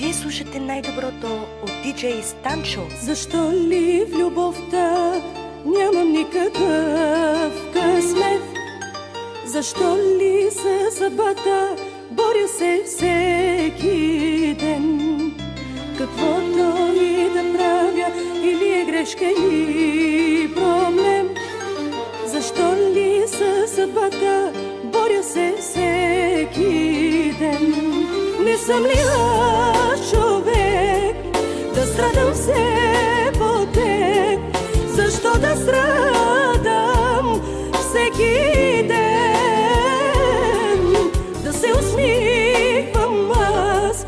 Вие слушате най-доброто от диджей Станчо. Защо ли в любовта нямам никакъв късмет? Защо ли със съдбата боря се всеки ден? Каквото и да правя, или е грешка, или проблем? Защо ли със съдбата боря се всеки ден? Не съм ли аз човек да страдам все по теб? Защо да страдам всеки ден? Да се усмихвам аз,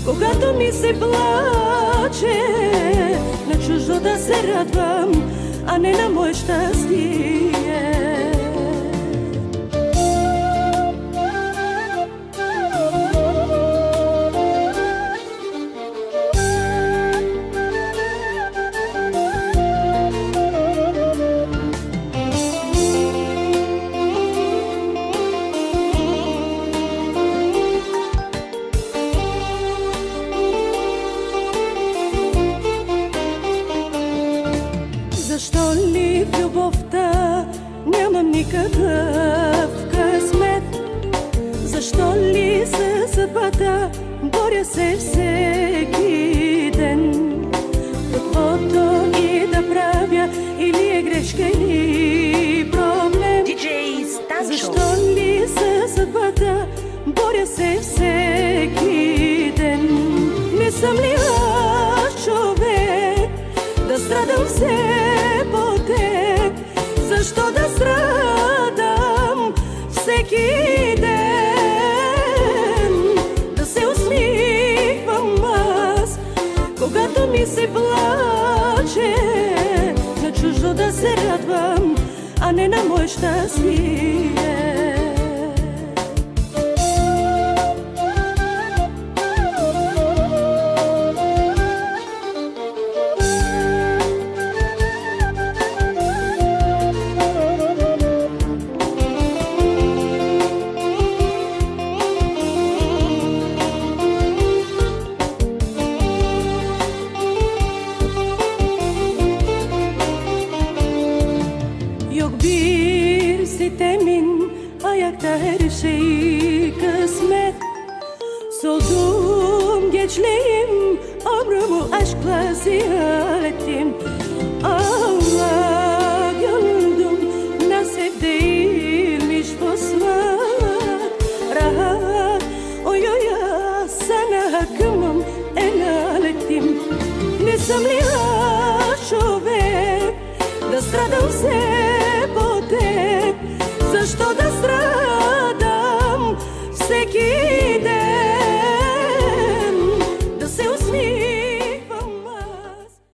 когато ми се плаче, на чуждо да се радвам, а не на мое щастие. Защо ли в любовта нямам никакъв късмет? Защо ли със съдбата боря се всеки ден? Каквото и да правя, или е грешка, или проблем? Диджей Станчо. Защо ли със съдбата боря се всеки ден? Не съм ли аз човек да страдам все по теб? Защо да страдам всеки ден? Да се усмихвам аз, когато ми се плаче, на чуждо да се радвам, а не на мое щастие. Yok bir sitemin ayakta her şeyi kısmet. Soldum gençliğim, ömrümü aşkla ziyan ettim. Allah gördüm, nasip değilmiş fırsat. Rahat, oy oy ya, sana hakkımım helal ettim. Ne sam li čovek da stradam se